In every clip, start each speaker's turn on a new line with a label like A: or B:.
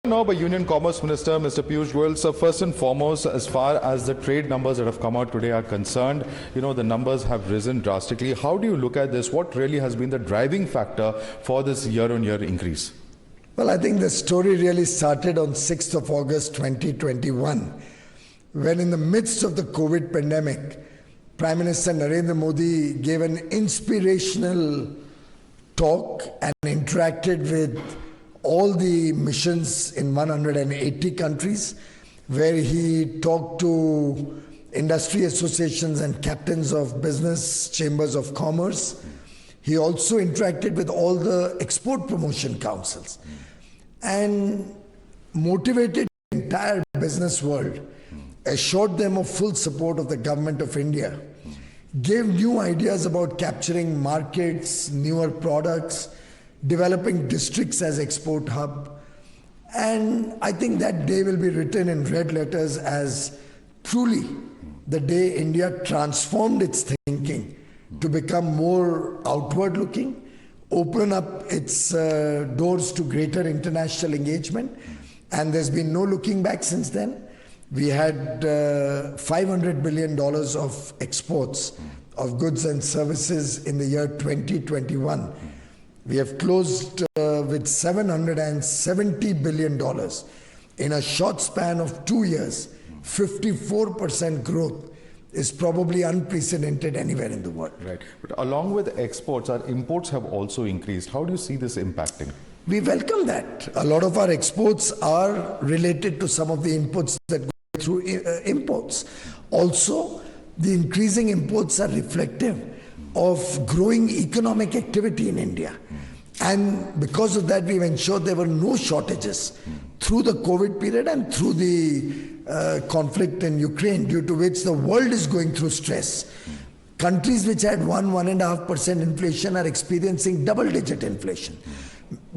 A: Now by Union Commerce Minister, Mr. Piyush Goyal. So first and foremost, as far as the trade numbers that have come out today are concerned, the numbers have risen drastically. How do you look at this? What really has been the driving factor for this year-on-year increase?
B: Well, I think the story really started on 6th of August 2021, when in the midst of the COVID pandemic, Prime Minister Narendra Modi gave an inspirational talk and interacted with all the missions in 180 countries, where he talked to industry associations and captains of business chambers of commerce. He also interacted with all the export promotion councils and motivated the entire business world, assured them of full support of the government of India, gave new ideas about capturing markets, newer products, developing districts as export hub. And I think that day will be written in red letters as truly the day India transformed its thinking to become more outward looking, open up its doors to greater international engagement. And there's been no looking back since then. We had $500 billion of exports of goods and services in the year 2021. We have closed with $770 billion in a short span of 2 years. 54% growth is probably unprecedented anywhere in the world.
A: Right. But along with exports, our imports have also increased. How do you see this impacting? We
B: welcome that. A lot of our exports are related to some of the inputs that go through imports. Also, the increasing imports are reflective of growing economic activity in India. And because of that, we've ensured there were no shortages through the COVID period and through the conflict in Ukraine, due to which the world is going through stress. Countries which had 1.5% inflation are experiencing double-digit inflation.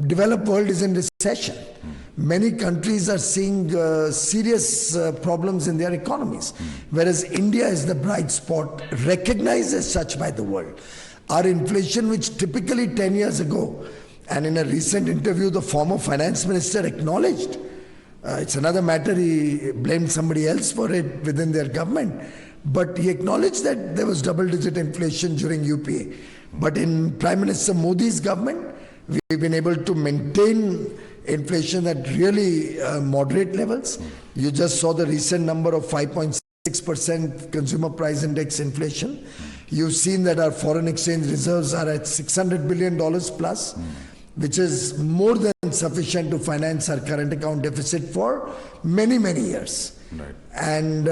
B: Developed world is in recession. Many countries are seeing serious problems in their economies, whereas India is the bright spot, recognized as such by the world. Our inflation, which typically 10 years ago, and in a recent interview, the former finance minister acknowledged, it's another matter, he blamed somebody else for it within their government, but he acknowledged that there was double-digit inflation during UPA. But in Prime Minister Modi's government, we've been able to maintain inflation at really moderate levels. You just saw the recent number of 5.6% consumer price index inflation. You've seen that our foreign exchange reserves are at $600 billion plus, which is more than sufficient to finance our current account deficit for many, many years. Right. And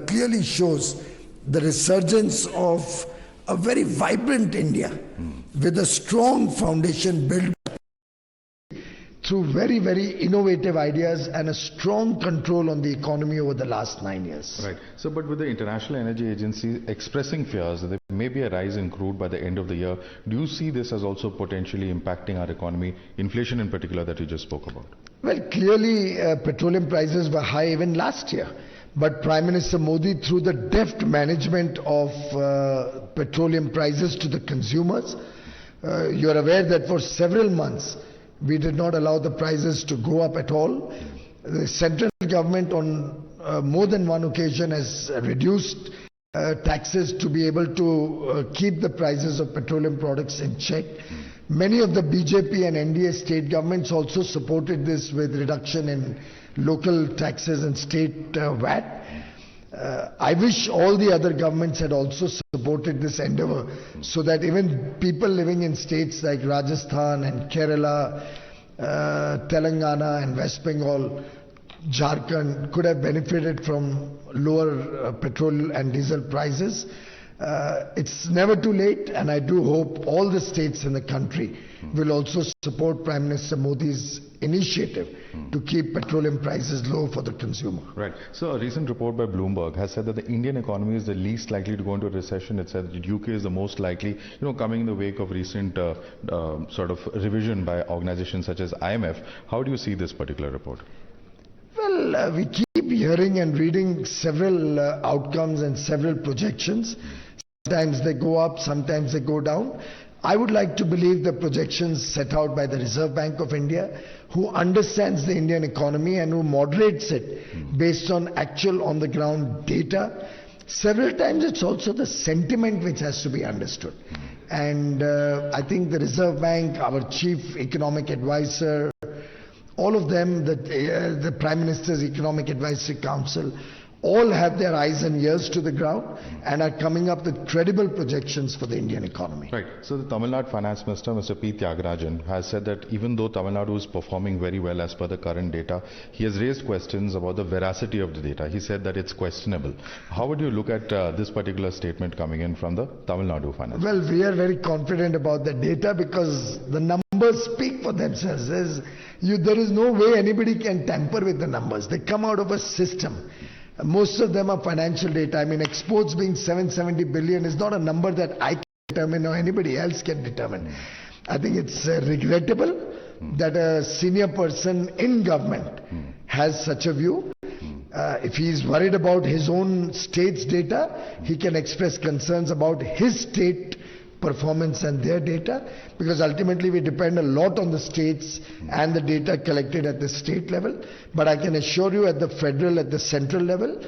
B: clearly shows the resurgence of a very vibrant India with a strong foundation built through very, very innovative ideas and a strong control on the economy over the last 9 years.
A: Right. So, but with the International Energy Agency expressing fears that there may be a rise in crude by the end of the year, do you see this as also potentially impacting our economy, inflation in particular that you just spoke about?
B: Well, clearly petroleum prices were high even last year. But Prime Minister Modi, through the deft management of petroleum prices to the consumers, you are aware that for several months, we did not allow the prices to go up at all. The central government on more than one occasion has reduced taxes to be able to keep the prices of petroleum products in check. Many of the BJP and NDA state governments also supported this with reduction in local taxes and state VAT. I wish all the other governments had also supported this endeavor, so that even people living in states like Rajasthan and Kerala, Telangana and West Bengal, Jharkhand could have benefited from lower petrol and diesel prices. It's never too late, and I do hope all the states in the country will also support Prime Minister Modi's initiative to keep petroleum prices low for the consumer.
A: Right. So a recent report by Bloomberg has said that the Indian economy is the least likely to go into a recession. It said that UK is the most likely, coming in the wake of recent sort of revision by organizations such as IMF. How do you see this particular report?
B: Well, we keep hearing and reading several outcomes and several projections. Sometimes they go up, sometimes they go down. I would like to believe the projections set out by the Reserve Bank of India, who understands the Indian economy and who moderates it based on actual on the ground data. Several times it's also the sentiment which has to be understood. And I think the Reserve Bank, our chief economic advisor, all of them, the Prime Minister's Economic Advisory Council, all have their eyes and ears to the ground and are coming up with credible projections for the Indian economy.
A: Right. So the Tamil Nadu Finance Minister, Mr. P. Tyagarajan, has said that even though Tamil Nadu is performing very well as per the current data, he has raised questions about the veracity of the data. He said that it's questionable. How would you look at this particular statement coming in from the Tamil Nadu Finance?
B: Well, we are very confident about the data because the numbers speak for themselves. There is no way anybody can tamper with the numbers. They come out of a system. Most of them are financial data. I mean, exports being 770 billion is not a number that I can determine or anybody else can determine. I think it's regrettable that a senior person in government has such a view. If he is worried about his own state's data, he can express concerns about his state performance and their data, because ultimately we depend a lot on the states and the data collected at the state level. But I can assure you at the federal, at the central level,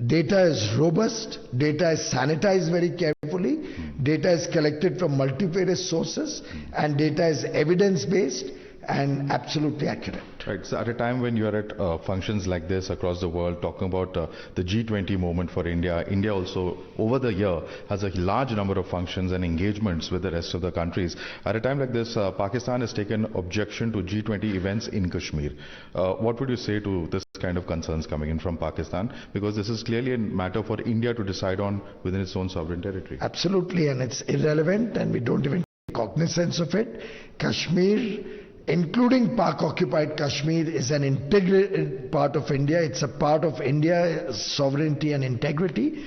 B: data is robust, data is sanitized very carefully, data is collected from multifarious sources, and data is evidence-based and absolutely accurate.
A: Right. So at a time when you are at functions like this across the world, talking about the G20 movement for India, India also over the year has a large number of functions and engagements with the rest of the countries. At a time like this, Pakistan has taken objection to G20 events in Kashmir. What would you say to this kind of concerns coming in from Pakistan? Because this is clearly a matter for India to decide on within its own sovereign territory.
B: Absolutely, and it's irrelevant and we don't even take cognizance of it. Kashmir, including Pak-occupied Kashmir, is an integral part of India. It's a part of India's sovereignty and integrity.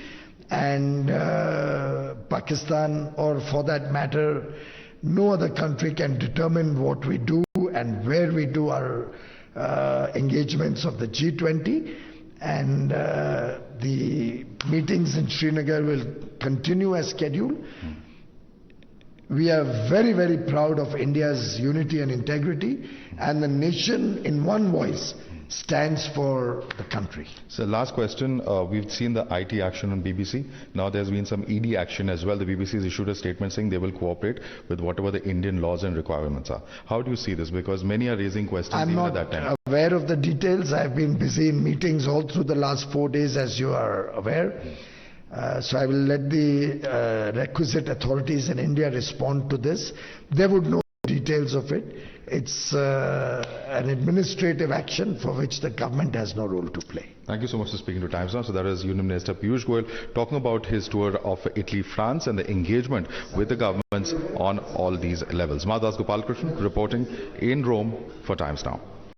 B: And Pakistan, or for that matter, no other country can determine what we do and where we do our engagements of the G20. And the meetings in Srinagar will continue as scheduled. We are very, very proud of India's unity and integrity, and the nation in one voice stands for the country.
A: So last question, we've seen the IT action on BBC. Now there's been some ED action as well. The BBC has issued a statement saying they will cooperate with whatever the Indian laws and requirements are. How do you see this? Because many are raising questions
B: I'm
A: even
B: not
A: at that time.
B: aware of the details. I've been busy in meetings all through the last 4 days, as you are aware. So I will let the requisite authorities in India respond to this. They would know the details of it. It's an administrative action for which the government has no role to play.
A: Thank you so much for speaking to Times Now. So that is Union Minister Piyush Goyal talking about his tour of Italy, France, and the engagement with the governments on all these levels. Madhavdas G reporting in Rome for Times Now.